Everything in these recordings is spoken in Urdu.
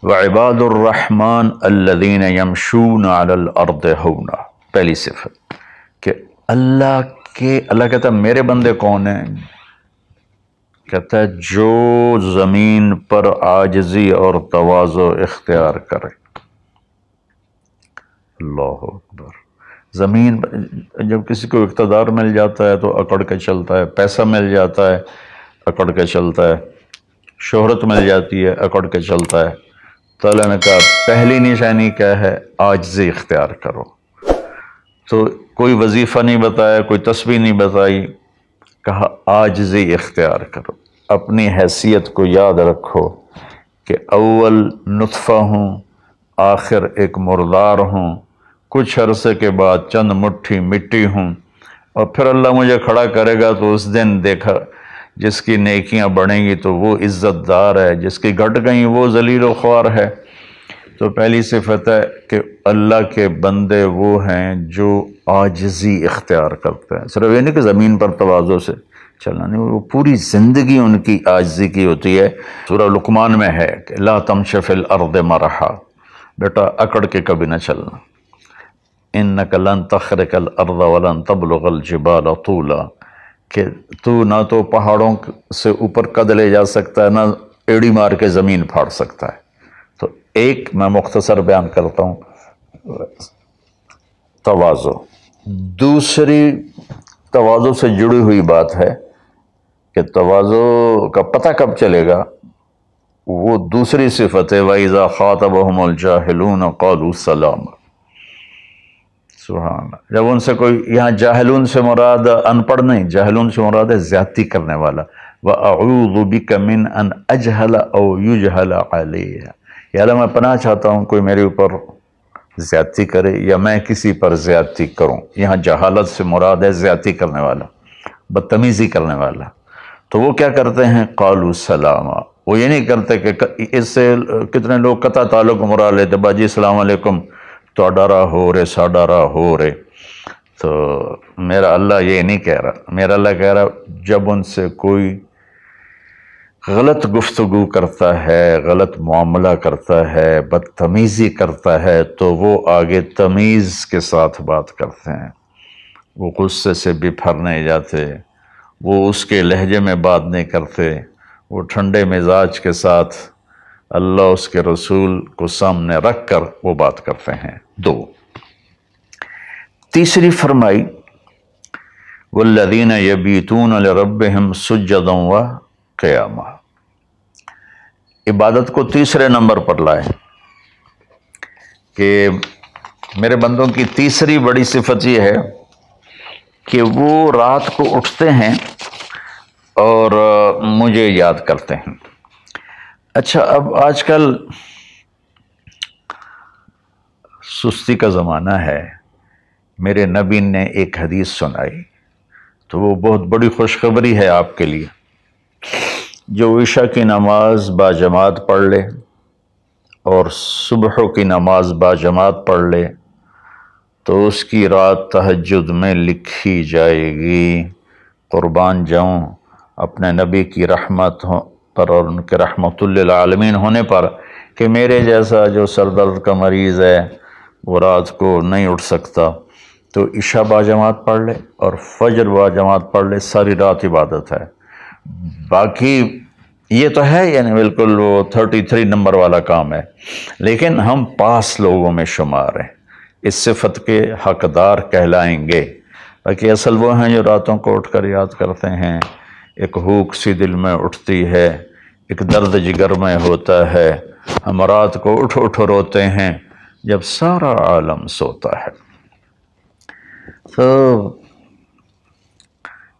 وعباد الرحمن الذین یمشون علی الارض ہونا، پہلی صفت کہ اللہ کہتا ہے میرے بندے کون ہیں؟ کہتا ہے جو زمین پر عاجزی اور تواضع اختیار کرے۔ اللہ اکبر۔ زمین جب کسی کو اقتدار مل جاتا ہے تو اکڑ کے چلتا ہے، پیسہ مل جاتا ہے اکڑ کے چلتا ہے، شہرت مل جاتی ہے اکڑ کے چلتا ہے۔ تو اللہ نے کہا پہلی نشانی کیا ہے؟ عاجزی اختیار کرو۔ تو کوئی وظیفہ نہیں بتایا، کوئی تسبیح نہیں بتائی، کہا عاجزی اختیار کرو۔ اپنی حیثیت کو یاد رکھو کہ اول نطفہ ہوں، آخر ایک مردار ہوں، کچھ عرصے کے بعد چند مٹھی مٹی ہوں، اور پھر اللہ مجھے کھڑا کرے گا تو اس دن دیکھا جس کی نیکیاں بڑھیں گی تو وہ عزت دار ہے، جس کی گھٹ گئیں وہ ذلیل و خوار ہے۔ تو پہلی صفت ہے کہ اللہ کے بندے وہ ہیں جو عاجزی اختیار کرتے ہیں۔ صرف یہ نہیں کہ زمین پر تواضع سے چلنا، نہیں، وہ پوری زندگی ان کی عاجزی کی ہوتی ہے۔ سورہ لقمان میں ہے کہ لا تمش فی الارض مرحا، بیٹا اکڑ کے کبھی نہ چلنا، انک لن تخرق الارض ولن تبلغ الجبال طولا، کہ تو نہ تو پہاڑوں سے اوپر قد لے جا سکتا ہے، نہ ایڑی مار کے زمین پھاڑ سکتا ہے۔ تو ایک میں مختصر بیان کرتا ہوں، تواضع۔ دوسری تواضع سے جڑی ہوئی بات ہے کہ تواضع کا پتہ کب چلے گا؟ وہ دوسری صفت ہے وَإِذَا خَاطَبَهُمُ الْجَاهِلُونَ قَالُوا سَلَامًا۔ سبحان اللہ۔ جب ان سے کوئی، یہاں جاہلون سے مراد ان پڑھ نہیں، جاہلون سے مراد ہے زیادتی کرنے والا۔ وَأَعُوذُ بِكَ مِنْ أَنْ أَجْهَلَ أَوْ يُجْهَلَ عَلَيَّ، یا اللہ میں پناہ چاہتا ہوں کوئی میرے اوپر زیادتی کرے یا میں کسی پر زیادتی کروں۔ یہاں جہالت سے مراد ہے زیادتی کرنے والا، بدتمیزی کرنے والا۔ تو وہ کیا کرتے ہیں؟ قالوا سلاما، وہ یہ نہیں کرتے کہ اس سے کتنے لوگ قطع تعلق مراد لیتے، باجی السلام علیکم تو ڈرا ہو رے سا ڈرا ہو رے۔ تو میرا اللہ یہ نہیں کہہ رہا، میرا اللہ کہہ رہا جب ان سے کوئی غلط گفتگو کرتا ہے، غلط معاملہ کرتا ہے، بدتمیزی کرتا ہے تو وہ آگے تمیز کے ساتھ بات کرتے ہیں، وہ غصے سے بپھر نہیں جاتے، وہ اس کے لہجے میں بات نہیں کرتے، وہ ٹھنڈے مزاج کے ساتھ اللہ اس کے رسول کو سامنے رکھ کر وہ بات کرتے ہیں۔ دو، تیسری فرمائی والذین یبیتون لربہم سجدا وقیاما، عبادت کو تیسرے نمبر پر لائے کہ میرے بندوں کی تیسری بڑی صفت یہ ہے کہ وہ رات کو اٹھتے ہیں اور مجھے یاد کرتے ہیں۔ اچھا، اب آج کل سستی کا زمانہ ہے، میرے نبی نے ایک حدیث سنائی تو وہ بہت بڑی خوشخبری ہے آپ کے لیے۔ جو عشاء کی نماز باجماعت پڑھ لے اور صبح کی نماز باجماعت پڑھ لے تو اس کی رات تہجد میں لکھی جائے گی۔ قربان جاؤں اپنے نبی کی رحمت پر اور ان کے رحمت للعالمین ہونے پر کہ میرے جیسا جو سر درد کا مریض ہے وہ رات کو نہیں اٹھ سکتا تو عشاء باجماعت پڑھ لے اور فجر باجماعت پڑھ لے، ساری رات عبادت ہے۔ باقی یہ تو ہے یعنی بالکل وہ 33 نمبر والا کام ہے، لیکن ہم پاس لوگوں میں شمار ہیں، اس صفت کے حقدار کہلائیں گے۔ باقی اصل وہ ہیں جو راتوں کو اٹھ کر یاد کرتے ہیں، ایک ہوک سی دل میں اٹھتی ہے، ایک درد جگر میں ہوتا ہے، ہم رات کو اٹھ اٹھ روتے ہیں جب سارا عالم سوتا ہے۔ تو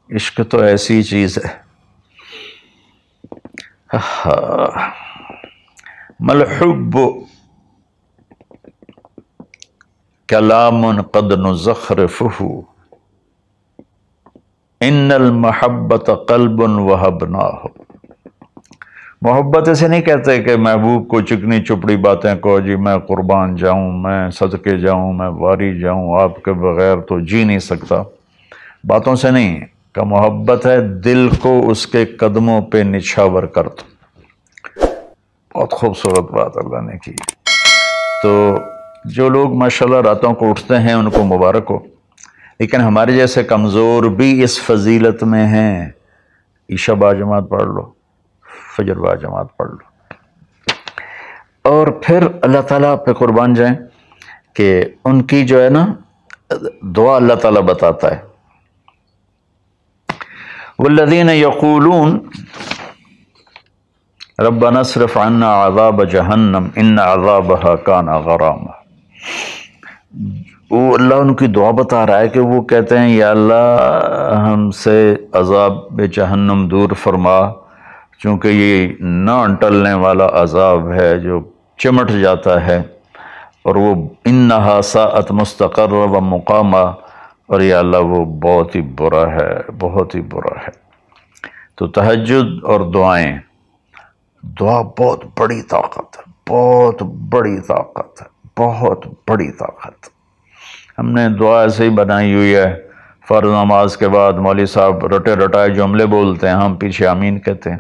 عشق تو ایسی چیز ہے۔ ملحب کلام قد نزخرفہ ان المحبت قلب وہبناہ۔ محبت اسے نہیں کہتے کہ محبوب کو چکنی چپڑی باتیں کہو، جی میں قربان جاؤں، میں صدقے جاؤں، میں واری جاؤں، آپ کے بغیر تو جی نہیں سکتا، باتوں سے نہیں کہ محبت ہے دل کو اس کے قدموں پہ نچھاور کر دو۔ بہت خوبصورت بات اللہ نے کی۔ تو جو لوگ ماشاءاللہ راتوں کو اٹھتے ہیں ان کو مبارک ہو، لیکن ہمارے جیسے کمزور بھی اس فضیلت میں ہیں۔ عشاء باجماعت پڑھ لو، فجر باجماعت پڑھ لو، اور پھر اللہ تعالیٰ پہ قربان جائیں کہ ان کی جو ہے نا دعا اللہ تعالیٰ بتاتا ہے، والذین یقولون ربنا اصرف عنا عذاب جہنم ان عذابها کان غراما۔ وہ اللہ ان کی دعا بتا رہا ہے کہ وہ کہتے ہیں یا اللہ ہم سے عذاب جہنم دور فرما، چونکہ یہ نہ ٹلنے والا عذاب ہے جو چمٹ جاتا ہے، اور وہ انہا ساءت مستقرا و مقاما، اور یا اللہ وہ بہت ہی برا ہے، بہت ہی برا ہے۔ تو تہجد اور دعائیں، دعا بہت بڑی طاقت ہے، بہت بڑی طاقت ہے، بہت بڑی طاقت۔ ہم نے دعا ایسے ہی بنائی ہوئی ہے، فرض نماز کے بعد مولوی صاحب رٹے رٹائے جملے بولتے ہیں، ہم پیچھے آمین کہتے ہیں۔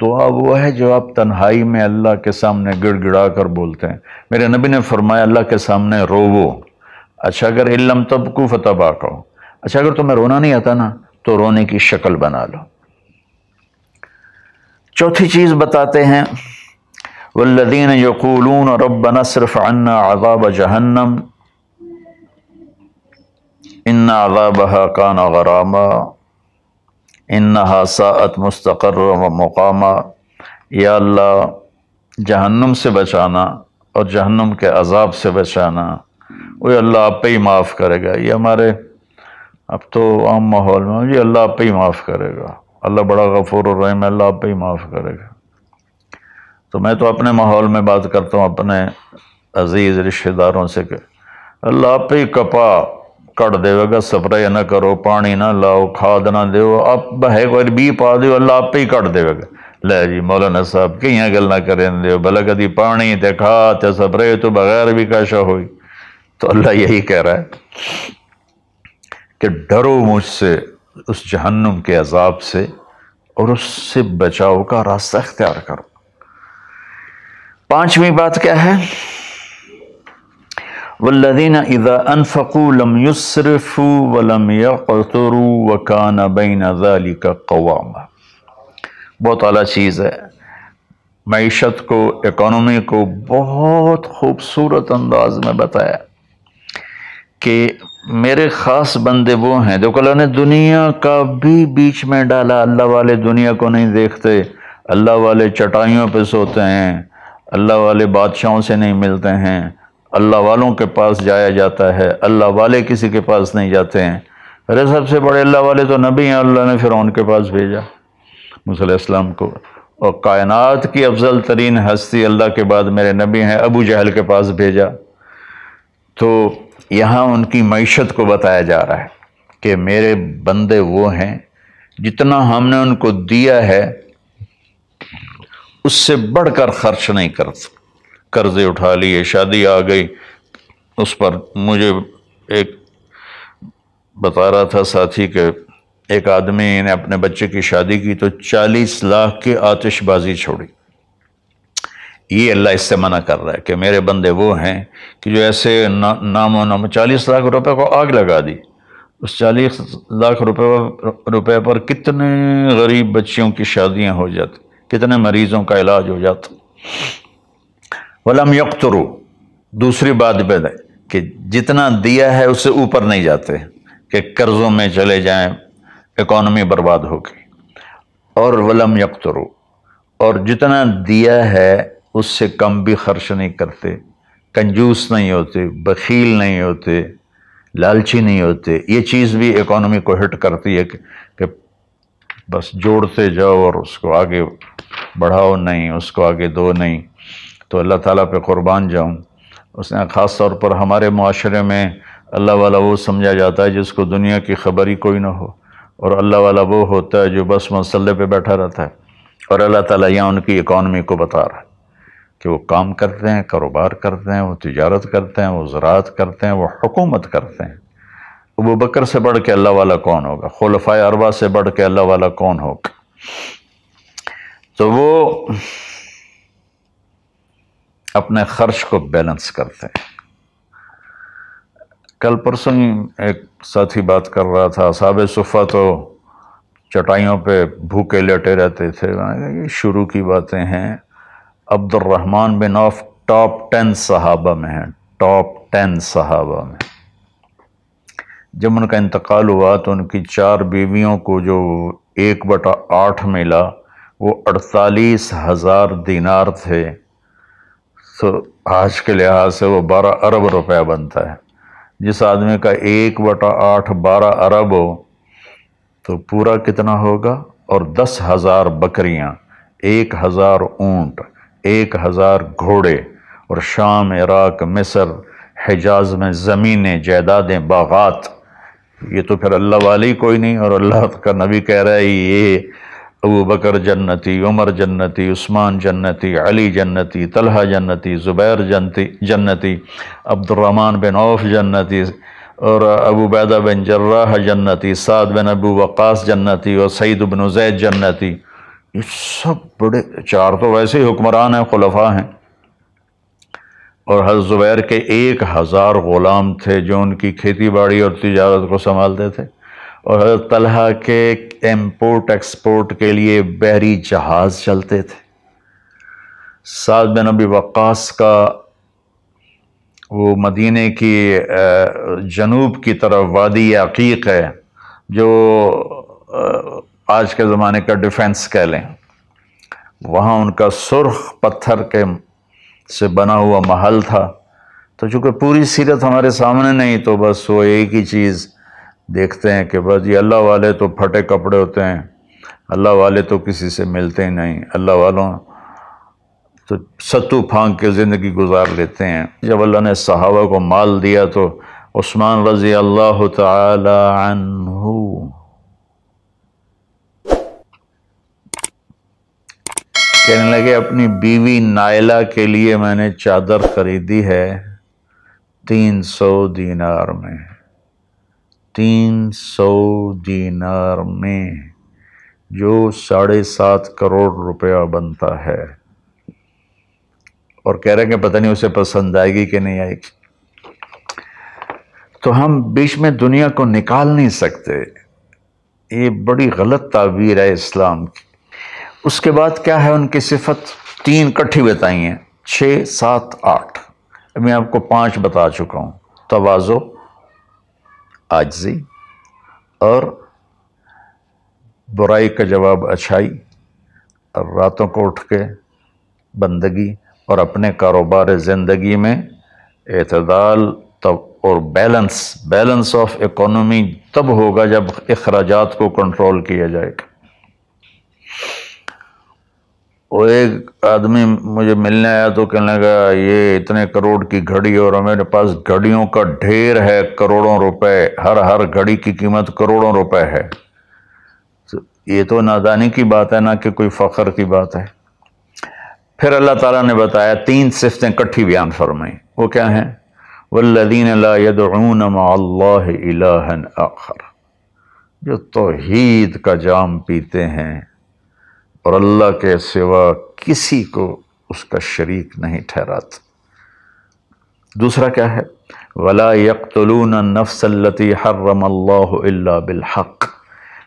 دعا وہ ہے جو آپ تنہائی میں اللہ کے سامنے گڑ گڑا کر بولتے ہیں۔ میرے نبی نے فرمایا اللہ کے سامنے روو، اچھا اگر علم تبکو فتباکو، اچھا اگر تمہیں رونا نہیں آتا نا تو رونے کی شکل بنا لو۔ چوتھی چیز بتاتے ہیں، والذین یقولون ربنا اصرف عنا عذاب جہنم ان عذابها کان غراما انہا ساءت مستقرا و مقاما۔ یا اللہ جہنم سے بچانا اور جہنم کے عذاب سے بچانا، وہ اللہ آپ پہ ہی معاف کرے گا۔ یہ ہمارے اب تو عام ماحول میں یہ اللہ آپ پہ ہی معاف کرے گا، اللہ بڑا غفور الرحیم ہے، اللہ آپ پہ ہی معاف کرے گا۔ تو میں تو اپنے ماحول میں بات کرتا ہوں اپنے عزیز رشتہ داروں سے کہ اللہ آپ پہ ہی کپا کٹ دے گا، سپرے نہ کرو، پانی نہ لاؤ، کھاد نہ دیو، آپ ہے کوئی بھی پا دیو، اللہ آپ پہ ہی کٹ دے گا۔ لے جی مولانا صاحب کہیں گل نہ کریں دیو، بھلا کدی پانی تے کھاد تے سپرے تو بغیر بھی کاشا ہوئی۔ تو اللہ یہی کہہ رہا ہے کہ ڈرو مجھ سے اس جہنم کے عذاب سے اور اس سے بچاؤ کا راستہ اختیار کرو۔ پانچویں بات کیا ہے؟ والذین اذا انفقوا لم یسرفوا ولم یقتروا وکان بین ذلک قواما۔ بہت اعلیٰ چیز ہے، معیشت کو، اکانومی کو بہت خوبصورت انداز میں بتایا کہ میرے خاص بندے وہ ہیں، دیکھو اللہ نے دنیا کا بھی بیچ میں ڈالا۔ اللہ والے دنیا کو نہیں دیکھتے، اللہ والے چٹائیوں پہ سوتے ہیں، اللہ والے بادشاہوں سے نہیں ملتے ہیں، اللہ والوں کے پاس جایا جاتا ہے، اللہ والے کسی کے پاس نہیں جاتے ہیں۔ ارے سب سے بڑے اللہ والے تو نبی ہیں، اللہ نے فرعون کے پاس بھیجا موسیٰ علیہ السلام کو، اور کائنات کی افضل ترین ہستی اللہ کے بعد میرے نبی ہیں، ابو جہل کے پاس بھیجا۔ تو یہاں ان کی معیشت کو بتایا جا رہا ہے کہ میرے بندے وہ ہیں جتنا ہم نے ان کو دیا ہے اس سے بڑھ کر خرچ نہیں کرتے۔ قرضے اٹھا لیے، شادی آ گئی، اس پر مجھے ایک بتا رہا تھا ساتھی کہ ایک آدمی نے اپنے بچے کی شادی کی تو 40 لاکھ کی آتش بازی چھوڑی۔ یہ اللہ اس سے منع کر رہا ہے کہ میرے بندے وہ ہیں کہ جو ایسے نام و نام 40 لاکھ روپے کو آگ لگا دی۔ اس 40 لاکھ روپے پر کتنے غریب بچیوں کی شادیاں ہو جاتی، کتنے مریضوں کا علاج ہو جاتا۔ وَلَمْ يَقْتُرُوا، دوسری بات پہ ہے کہ جتنا دیا ہے اس سے اوپر نہیں جاتے کہ قرضوں میں چلے جائیں، اکانومی برباد ہو گئی۔ اور وَلَمْ يَقْتُرُوا، اور جتنا دیا ہے اس سے کم بھی خرچ نہیں کرتے، کنجوس نہیں ہوتے، بخیل نہیں ہوتے، لالچی نہیں ہوتے۔ یہ چیز بھی اکانومی کو ہٹ کرتی ہے کہ بس جوڑتے جاؤ اور اس کو آگے بڑھاؤ نہیں، اس کو آگے دو نہیں۔ تو اللہ تعالیٰ پہ قربان جاؤں، اس نے خاص طور پر ہمارے معاشرے میں اللہ والا وہ سمجھا جاتا ہے جس کو دنیا کی خبر ہی کوئی نہ ہو، اور اللہ والا وہ ہوتا ہے جو بس مسلح پہ بیٹھا رہتا ہے۔ اور اللہ تعالیٰ یہاں ان کی اکانومی کو بتا رہا ہے کہ وہ کام کرتے ہیں، کاروبار کرتے ہیں، وہ تجارت کرتے ہیں، وہ زراعت کرتے ہیں، وہ حکومت کرتے ہیں۔ ابو بکر سے بڑھ کے اللہ والا کون ہوگا؟ خلفائے اربعہ سے بڑھ کے اللہ والا کون ہوگا؟ تو وہ اپنے خرچ کو بیلنس کرتے ہیں۔ کل پرسوں ایک ساتھی بات کر رہا تھا، اصحاب صفہ تو چٹائیوں پہ بھوکے لیٹے رہتے تھے، یہ شروع کی باتیں ہیں۔ عبد الرحمن بن عوف ٹاپ 10 صحابہ میں ہیں، ٹاپ 10 صحابہ میں۔ جب ان کا انتقال ہوا تو ان کی 4 بیویوں کو جو 1/8 ملا وہ 48,000 دینار تھے، تو آج کے لحاظ سے وہ 12 ارب روپے بنتا ہے۔ جس آدمی کا 1/8 12 ارب ہو تو پورا کتنا ہوگا؟ اور 10,000 بکریاں، 1,000 اونٹ، 1,000 گھوڑے، اور شام، عراق، مصر، حجاز میں زمینیں، جائیدادیں، باغات، یہ تو پھر اللہ والی کوئی نہیں۔ اور اللہ کا نبی کہہ رہا ہے یہ ابو بکر جنتی، عمر جنتی، عثمان جنتی، علی جنتی، طلحہ جنتی، زبیر جنتی، عبد الرحمن بن عوف جنتی، اور ابو عبیدہ بن جراح جنتی، سعد بن ابو وقاص جنتی، اور سعید بن زید جنتی۔ یہ سب بڑے، 4 تو ویسے ہی حکمران ہیں، خلفاء ہیں۔ اور حضرت زبیر کے 1,000 غلام تھے جو ان کی کھیتی باڑی اور تجارت کو سنبھالتے تھے، اور حضرت طلحہ کے امپورٹ ایکسپورٹ کے لیے بحری جہاز چلتے تھے۔ سعد بن ابی وقاص کا وہ مدینے کی جنوب کی طرف وادی عقیق ہے، جو آج کے زمانے کا ڈیفنس کہہ لیں، وہاں ان کا سرخ پتھر کے سے بنا ہوا محل تھا۔ تو چونکہ پوری سیرت ہمارے سامنے نہیں، تو بس وہ ایک ہی چیز دیکھتے ہیں کہ بس یہ اللہ والے تو پھٹے کپڑے ہوتے ہیں، اللہ والے تو کسی سے ملتے ہی نہیں، اللہ والوں تو ستو پھانک کے زندگی گزار لیتے ہیں۔ جب اللہ نے صحابہ کو مال دیا تو عثمان رضی اللہ تعالی عنہ کہنے لگے اپنی بیوی نائلہ کے لیے میں نے چادر خریدی ہے 300 دینار میں، 300 دینار میں، جو 7.5 کروڑ روپیہ بنتا ہے۔ اور کہہ رہے ہیں کہ پتہ نہیں اسے پسند آئے گی کہ نہیں آئے گی۔ تو ہم بیچ میں دنیا کو نکال نہیں سکتے، یہ بڑی غلط تعبیر ہے اسلام کی۔ اس کے بعد کیا ہے ان کی صفت؟ 3 کٹھی بتائی ہیں، 6، 7، 8۔ میں آپ کو 5 بتا چکا ہوں۔ تواضع، عاجزی، اور برائی کا جواب اچھائی، اور راتوں کو اٹھ کے بندگی، اور اپنے کاروبار زندگی میں اعتدال اور بیلنس آف اکانومی تب ہوگا جب اخراجات کو کنٹرول کیا جائے گا۔ اور ایک آدمی مجھے ملنے آیا تو کہنے لگا یہ اتنے کروڑ کی گھڑی، اور میرے پاس گھڑیوں کا ڈھیر ہے، کروڑوں روپے، ہر گھڑی کی قیمت کروڑوں روپے ہے۔ یہ تو نادانی کی بات ہے، نہ کہ کوئی فخر کی بات ہے۔ پھر اللہ تعالیٰ نے بتایا 3 صفتیں کٹھی بیان فرمائیں، وہ کیا ہیں؟ والذین لا يدعون مع اللہ الہا آخر، جو توحید کا جام پیتے ہیں اور اللہ کے سوا کسی کو اس کا شریک نہیں ٹھہراتے۔ دوسرا کیا ہے؟ ولا يقتلون النفس التي حرم اللہ الا بالحق،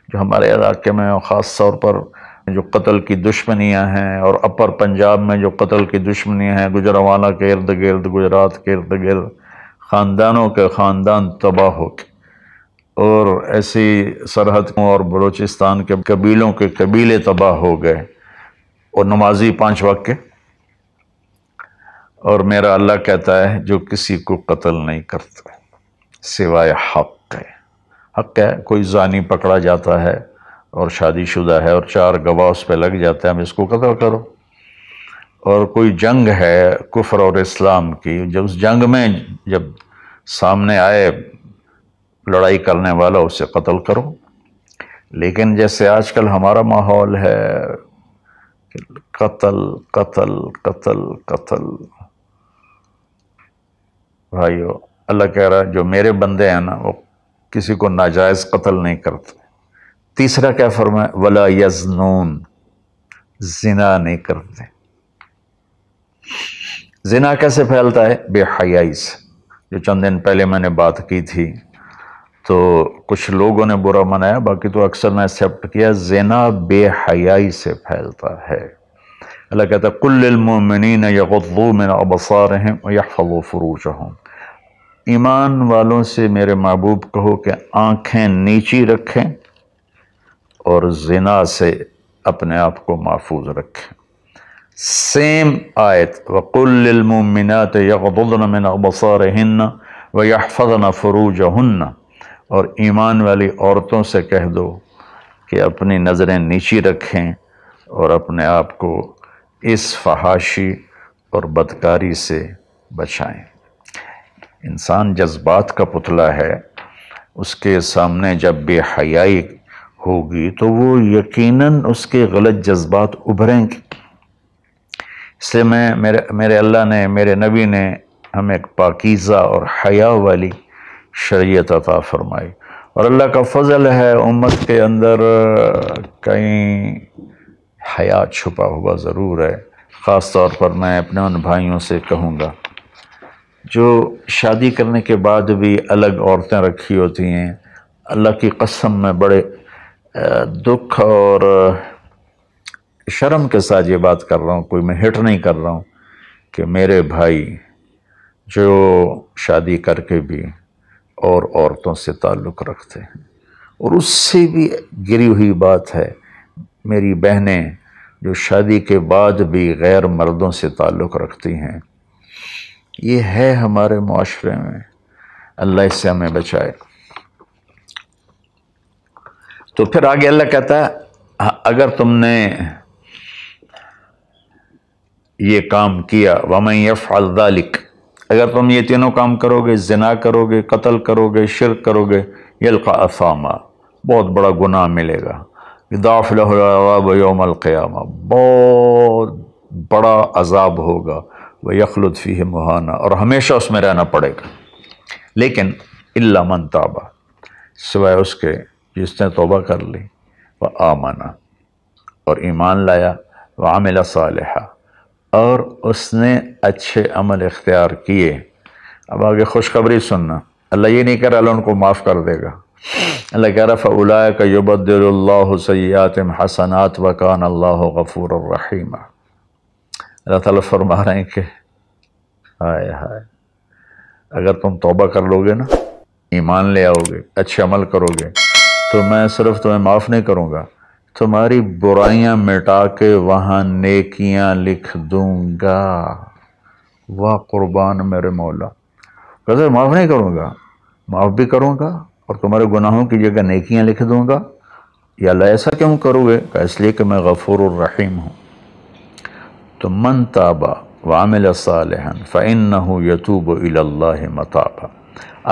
جو ہمارے علاقے میں خاص طور پر جو قتل کی دشمنیاں ہیں، اور اپر پنجاب میں جو قتل کی دشمنیاں ہیں، گجرانوالہ کے ارد گرد، گجرات کے ارد گرد، خاندانوں کے خاندان تباہ ہو گئے، اور ایسی سرحد اور بلوچستان کے قبیلوں کے قبیلے تباہ ہو گئے، اور نمازی 5 وقت کے۔ اور میرا اللہ کہتا ہے جو کسی کو قتل نہیں کرتا سوائے حق ہے۔ حق ہے، کوئی زانی پکڑا جاتا ہے اور شادی شدہ ہے اور 4 گواہ اس پہ لگ جاتے ہیں، ہم اس کو قتل کرو۔ اور کوئی جنگ ہے کفر اور اسلام کی، جب اس جنگ میں جب سامنے آئے لڑائی کرنے والا اسے قتل کرو۔ لیکن جیسے آج کل ہمارا ماحول ہے قتل قتل قتل قتل، بھائیو اللہ کہہ رہا ہے جو میرے بندے ہیں نا وہ کسی کو ناجائز قتل نہیں کرتے۔ تیسرا کیا فرمایا؟ ولا یزنون، زنا نہیں کرتے۔ زنا کیسے پھیلتا ہے؟ بے حیائی سے، جو چند دن پہلے میں نے بات کی تھی، تو کچھ لوگوں نے برا منایا، باقی تو اکثر نے ایکسیپٹ کیا، زنا بے حیائی سے پھیلتا ہے۔ اللہ کہتا ہے قُلْ لِلْمُؤْمِنِينَ يَغُضُّوا مِنْ أَبْصَارِهِمْ وَيَحْفَظُوا فُرُوجَهُمْ، ایمان والوں سے میرے محبوب کہو کہ آنکھیں نیچی رکھیں اور زنا سے اپنے آپ کو محفوظ رکھیں۔ سیم آیت وَقُلْ لِلْمُؤْمِنَاتِ يَغْضُضْنَ مِنْ أَبْصَارِهِنَّ وَيَحْفَظْنَ فُرُوجَهُنَّ، اور ایمان والی عورتوں سے کہہ دو کہ اپنی نظریں نیچی رکھیں اور اپنے آپ کو اس فحاشی اور بدکاری سے بچائیں۔ انسان جذبات کا پتلا ہے، اس کے سامنے جب بے حیائی ہوگی تو وہ یقیناً اس کے غلط جذبات ابھریں گے۔ اس لیے میرے اللہ نے، میرے نبی نے ہمیں ایک پاکیزہ اور حیا والی شریعت عطا فرمائی، اور اللہ کا فضل ہے امت کے اندر کہیں حیا چھپا ہوا ضرور ہے۔ خاص طور پر میں اپنے ان بھائیوں سے کہوں گا جو شادی کرنے کے بعد بھی الگ عورتیں رکھی ہوتی ہیں، اللہ کی قسم میں بڑے دکھ اور شرم کے ساتھ یہ بات کر رہا ہوں، کوئی میں ہٹ نہیں کر رہا ہوں، کہ میرے بھائی جو شادی کر کے بھی اور عورتوں سے تعلق رکھتے ہیں، اور اس سے بھی گری ہوئی بات ہے میری بہنیں جو شادی کے بعد بھی غیر مردوں سے تعلق رکھتی ہیں۔ یہ ہے ہمارے معاشرے میں، اللہ اس سے ہمیں بچائے۔ تو پھر آگے اللہ کہتا ہے اگر تم نے یہ کام کیا وَمَن يَفْعَلْ ذَلِكَ، اگر تم یہ تینوں کام کرو گے، زنا کرو گے، قتل کرو گے، شرک کرو گے، يَلْقَ أَثَامًا، بہت بڑا گناہ ملے گا، يُضَاعَفْ لَهُ الْعَذَابُ يَوْمَ الْقِيَامَةِ، بہت بڑا عذاب ہوگا، وَيَخْلُدْ فِيهِ مُهَانًا، اور ہمیشہ اس میں رہنا پڑے گا۔ لیکن إِلَّا مَن تَابَ، سوائے اس کے جس نے توبہ کر لی، وَآمَنَ، اور ایمان لایا، وَعَمِلَ صَالِحًا، اور اس نے اچھے عمل اختیار کیے۔ اب آگے خوشخبری سننا، اللہ یہ نہیں کہہ رہا اللہ ان کو معاف کر دے گا، اللہ کہہ رہا فَأُولَٰئِكَ يُبَدِّلُ اللَّهُ سَيِّئَاتِهِمْ حَسَنَاتٍ وَكَانَ اللَّهُ غَفُورًا رَحِيمًا۔ اللہ تعالیٰ فرما رہے ہیں کہ ہائے ہائے، اگر تم توبہ کر لو گے نا، ایمان لے آؤ گے، اچھے عمل کرو گے، تو میں صرف تمہیں معاف نہیں کروں گا، تمہاری برائیاں مٹا کے وہاں نیکیاں لکھ دوں گا۔ واہ قربان میرے مولا، کہتے معاف نہیں کروں گا، معاف بھی کروں گا اور تمہارے گناہوں کی جگہ نیکیاں لکھ دوں گا۔ یا اللہ ایسا کیوں کرو گے؟ کہ اس لیے کہ میں غفور الرحیم ہوں۔ تو من تاب وعمل صالحا فإنہ یتوب الی اللہ متابا،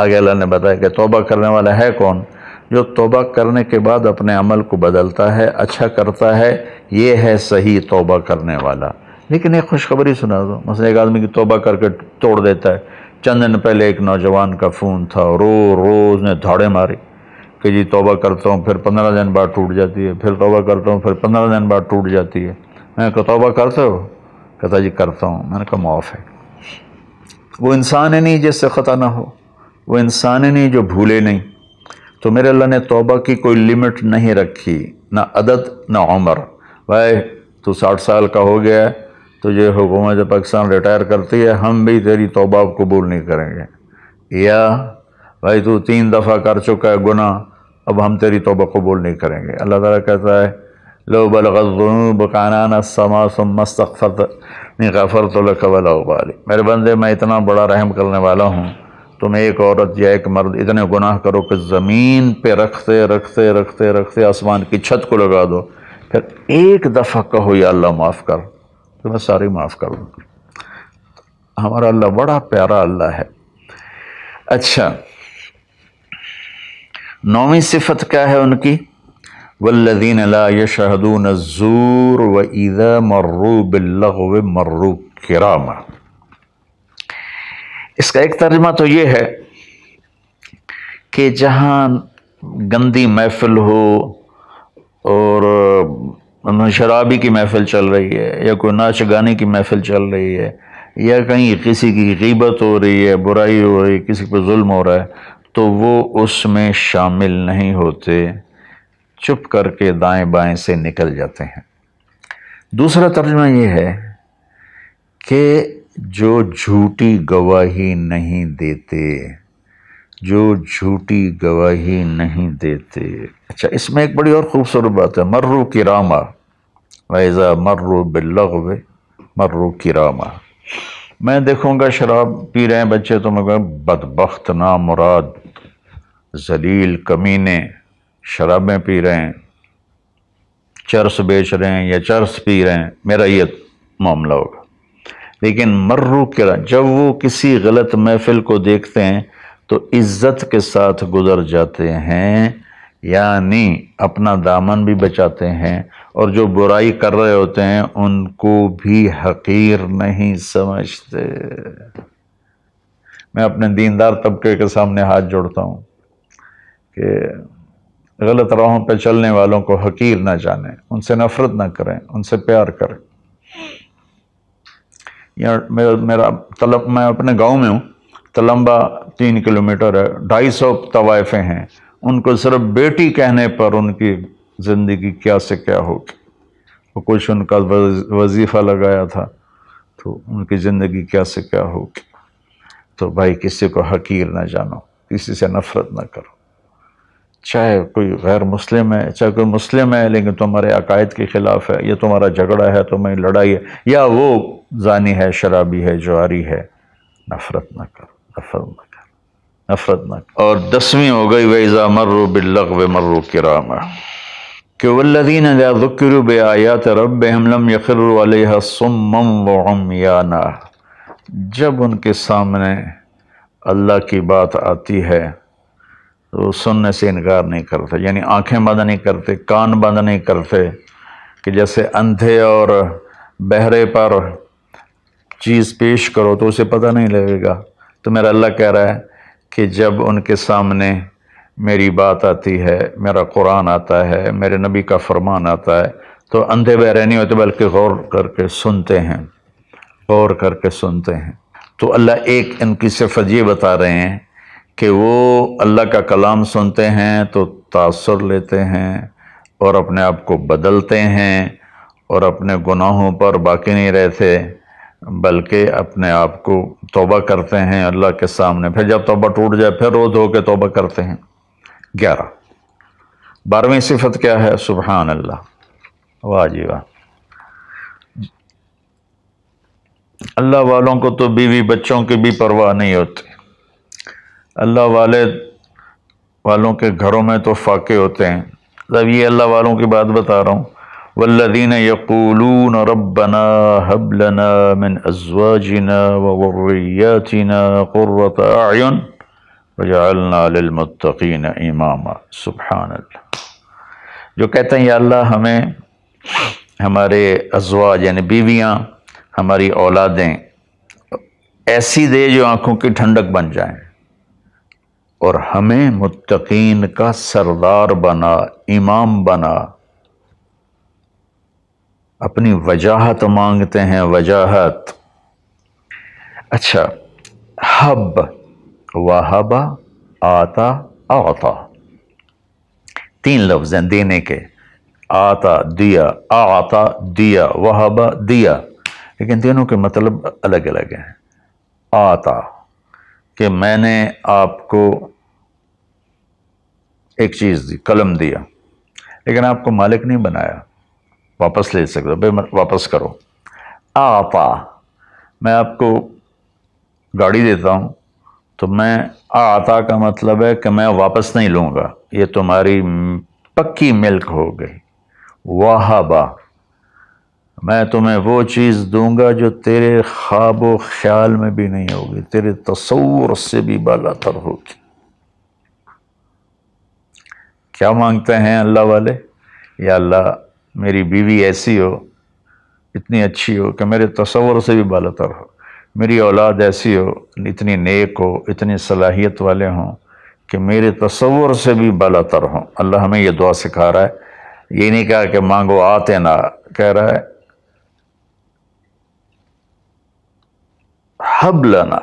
آگے اللہ نے بتایا کہ توبہ کرنے والا ہے کون؟ جو توبہ کرنے کے بعد اپنے عمل کو بدلتا ہے، اچھا کرتا ہے، یہ ہے صحیح توبہ کرنے والا۔ لیکن ایک خوشخبری سنا دو، مثلا ایک آدمی کی توبہ کر کے توڑ دیتا ہے۔ چند دن پہلے ایک نوجوان کا فون تھا، روز نے دھاڑے ماری کہ جی توبہ کرتا ہوں، پھر 15 دن بعد ٹوٹ جاتی ہے، پھر توبہ کرتا ہوں، پھر 15 دن بعد ٹوٹ جاتی ہے۔ میں نے کہا توبہ کرتے ہو؟ کہتا جی کرتا ہوں۔ میں نے کہا معاف ہے۔ وہ انسان ہی نہیں جس سے خطا نہ ہو، وہ انسان ہی نہیں جو بھولے نہیں۔ تو میرے اللہ نے توبہ کی کوئی لیمٹ نہیں رکھی، نہ عدد نہ عمر۔ بھائی تو 60 سال کا ہو گیا ہے، تجھے حکومت پاکستان ریٹائر کرتی ہے، ہم بھی تیری توبہ قبول نہیں کریں گے۔ یا بھائی تو 3 دفعہ کر چکا ہے گناہ، اب ہم تیری توبہ قبول نہیں کریں گے۔ اللہ تعالیٰ کہتا ہے لو بلغت الذنوب عنان السماء ثم استغفرتنی غفرت لک ولا ابالی، میرے بندے میں اتنا بڑا رحم کرنے والا ہوں، تم ایک عورت یا ایک مرد اتنے گناہ کرو کہ زمین پہ رکھتے رکھتے رکھتے رکھتے آسمان کی چھت کو لگا دو، پھر ایک دفعہ کہو یا اللہ معاف کر، تو میں ساری معاف کر دوں۔ ہمارا اللہ بڑا پیارا اللہ ہے۔ اچھا، 9ویں صفت کیا ہے ان کی؟ والذین لا یشہدون الزور واذا مروا باللغو مروا کراما۔ اس کا ایک ترجمہ تو یہ ہے کہ جہاں گندی محفل ہو اور شرابی کی محفل چل رہی ہے، یا کوئی ناچ گانے کی محفل چل رہی ہے، یا کہیں کسی کی غیبت ہو رہی ہے، برائی ہو رہی ہے، کسی پہ ظلم ہو رہا ہے، تو وہ اس میں شامل نہیں ہوتے، چپ کر کے دائیں بائیں سے نکل جاتے ہیں۔ دوسرا ترجمہ یہ ہے کہ جو جھوٹی گواہی نہیں دیتے، جو جھوٹی گواہی نہیں دیتے۔ اچھا، اس میں ایک بڑی اور خوبصورت بات ہے، مروا کراما، وَإِذَا مروا بِاللَّغْوِ مروا کراما۔ میں دیکھوں گا شراب پی رہے ہیں بچے تو میں کہوں بدبخت، نامراد، ذلیل، کمینے، شرابیں پی رہے ہیں، چرس بیچ رہے ہیں یا چرس پی رہے ہیں، میرا یہ معاملہ ہوگا۔ لیکن مروا کراما، جب وہ کسی غلط محفل کو دیکھتے ہیں تو عزت کے ساتھ گزر جاتے ہیں، یعنی اپنا دامن بھی بچاتے ہیں، اور جو برائی کر رہے ہوتے ہیں ان کو بھی حقیر نہیں سمجھتے۔ میں اپنے دیندار طبقے کے سامنے ہاتھ جوڑتا ہوں کہ غلط راہوں پہ چلنے والوں کو حقیر نہ جانیں، ان سے نفرت نہ کریں، ان سے پیار کریں۔ میں اپنے گاؤں میں ہوں، تلمبا 3 کلومیٹر ہے، 250 طوائفیں ہیں، ان کو صرف بیٹی کہنے پر ان کی زندگی کیا سے کیا ہوگی۔ وہ کچھ ان کا وظیفہ لگایا تھا تو ان کی زندگی کیا سے کیا ہوگی۔ تو بھائی کسی کو حقیر نہ جانو، کسی سے نفرت نہ کرو، چاہے کوئی غیر مسلم ہے، چاہے کوئی مسلم ہے لیکن تمہارے عقائد کے خلاف ہے، یا تمہارا جھگڑا ہے، تمہاری لڑائی ہے، یا وہ زانی ہے، شرابی ہے، جواری ہے، نفرت نہ کرو، نفرت نہ کرو۔ اور 10ویں ہو گئی وَإِذَا مَرُّوا بِاللَّغْوِ مَرُّوا كِرَامًا، کہ وَالَّذِينَ إِذَا ذُكِّرُوا بِآيَاتِ رَبِّهِمْ لَمْ يَخِرُّوا عَلَيْهَا صُمًّا وَعُمْيَانًا، جب ان کے سامنے اللہ کی بات آتی ہے تو وہ سننے سے انکار نہیں کرتے، یعنی آنکھیں بند نہیں کرتے، کان بند نہیں کرتے، کہ جیسے اندھے اور بہرے پر چیز پیش کرو تو اسے پتہ نہیں لگے گا، تو میرا اللہ کہہ رہا ہے کہ جب ان کے سامنے میری بات آتی ہے، میرا قرآن آتا ہے، میرے نبی کا فرمان آتا ہے، تو اندھے بہرے نہیں ہوتے بلکہ غور کر کے سنتے ہیں، غور کر کے سنتے ہیں۔ تو اللہ ایک ان کی صفت یہ بتا رہے ہیں کہ وہ اللہ کا کلام سنتے ہیں تو تاثر لیتے ہیں اور اپنے آپ کو بدلتے ہیں اور اپنے گناہوں پر باقی نہیں رہتے، بلکہ اپنے آپ کو توبہ کرتے ہیں اللہ کے سامنے، پھر جب توبہ ٹوٹ جائے پھر رو دھو کے توبہ کرتے ہیں۔ 12ویں صفت کیا ہے؟ سبحان اللہ، واہ جی واہ۔ اللہ والوں کو تو بیوی بچوں کی بھی پرواہ نہیں ہوتی، اللہ والوں کے گھروں میں تو فاقے ہوتے ہیں۔ اب یہ اللہ والوں کی بات بتا رہا ہوں، والذین یقولون ربنا هب لنا من ازواجنا وذریاتنا قرۃ اعین وجعلنا للمتقین اماما۔ سبحان اللہ، جو کہتے ہیں یا اللہ ہمیں ہمارے ازواج یعنی بیویاں، ہماری اولادیں ایسی دے جو آنکھوں کی ٹھنڈک بن جائیں، اور ہمیں متقین کا سردار بنا، امام بنا۔ اپنی وجاہت مانگتے ہیں، وجاہت۔ اچھا، حب، وہبا، آتا، اعطا، 3 لفظ ہیں دینے کے، آتا دیا، اعطا دیا، وہبا دیا، لیکن تینوں کے مطلب الگ الگ ہیں۔ آتا کہ میں نے آپ کو ایک چیز دی، قلم دیا، لیکن آپ کو مالک نہیں بنایا، واپس لے سکتے بھائی واپس کرو۔ آتا، میں آپ کو گاڑی دیتا ہوں تو میں آتا کا مطلب ہے کہ میں واپس نہیں لوں گا، یہ تمہاری پکی ملک ہو گئی۔ وہبا، میں تمہیں وہ چیز دوں گا جو تیرے خواب و خیال میں بھی نہیں ہوگی، تیرے تصور سے بھی بالا تر ہوگی۔ کیا مانگتے ہیں اللہ والے؟ یا اللہ میری بیوی ایسی ہو، اتنی اچھی ہو کہ میرے تصور سے بھی بالا تر ہو، میری اولاد ایسی ہو، اتنی نیک ہو، اتنی صلاحیت والے ہوں کہ میرے تصور سے بھی بالا تر ہوں۔ اللہ ہمیں یہ دعا سکھا رہا ہے، یہ نہیں کہا کہ مانگو آتے نہ، کہہ رہا ہے ہب لنا،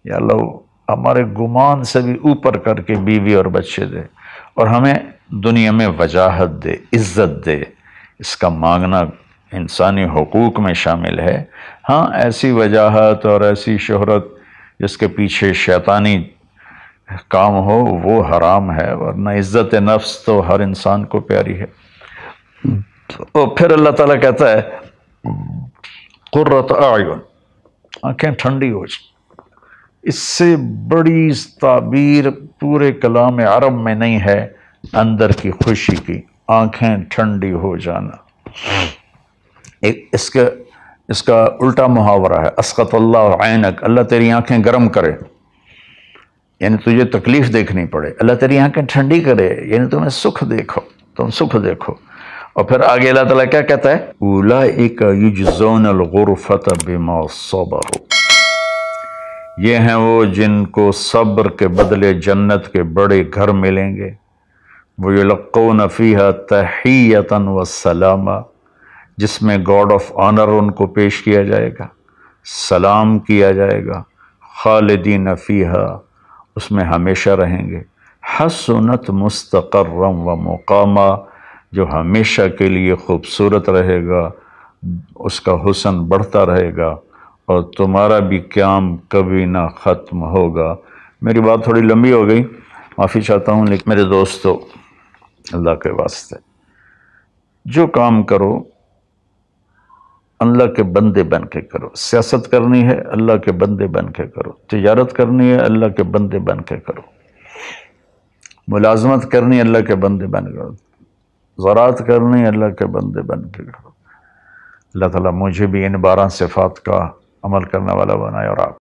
یا اللہ ہمارے گمان سے بھی اوپر کر کے بیوی اور بچے دے، اور ہمیں دنیا میں وجاہت دے، عزت دے۔ اس کا مانگنا انسانی حقوق میں شامل ہے۔ ہاں ایسی وجاہت اور ایسی شہرت جس کے پیچھے شیطانی کام ہو وہ حرام ہے، ورنہ عزت نفس تو ہر انسان کو پیاری ہے۔ تو پھر اللہ تعالیٰ کہتا ہے قرۃ اعین، آنکھیں ٹھنڈی ہو جائیں۔ اس سے بڑی تعبیر پورے کلام عرب میں نہیں ہے اندر کی خوشی کی، آنکھیں ٹھنڈی ہو جانا۔ اس کا الٹا محاورہ ہے اسقط اللہ عینک، اللہ تیری آنکھیں گرم کرے، یعنی تجھے تکلیف دیکھنی پڑے، اللہ تیری آنکھیں ٹھنڈی کرے، یعنی تمہیں سکھ دیکھو، تم سکھ دیکھو۔ اور پھر آگے اللہ تعالیٰ کیا کہتا ہے اولئک یجزون الغرفۃ بما صبروا، یہ ہیں وہ جن کو صبر کے بدلے جنت کے بڑے گھر ملیں گے۔ وَيُلَقَّوْنَ فِيهَا تَحِيَّةً وَالسَّلَامًا، جس میں گاڈ آف آنر ان کو پیش کیا جائے گا، سلام کیا جائے گا۔ خالدین فیہا، اس میں ہمیشہ رہیں گے۔ حسنت مستقرا و مقاما، جو ہمیشہ کے لیے خوبصورت رہے گا، اس کا حسن بڑھتا رہے گا، اور تمہارا بھی قیام کبھی نہ ختم ہوگا۔ میری بات تھوڑی لمبی ہو گئی، معافی چاہتا ہوں، لیکن میرے دوستو اللہ کے واسطے جو کام کرو اللہ کے بندے بن کے کرو۔ سیاست کرنی ہے اللہ کے بندے بن کے کرو، تجارت کرنی ہے اللہ کے بندے بن کے کرو، ملازمت کرنی ہے اللہ کے بندے بن کے کرو، زراعت کرنی ہے اللہ کے بندے بن کے کرو۔ اللہ تعالیٰ مجھے بھی ان 12 صفات کا عمل کرنے والا بنائے، اور آپ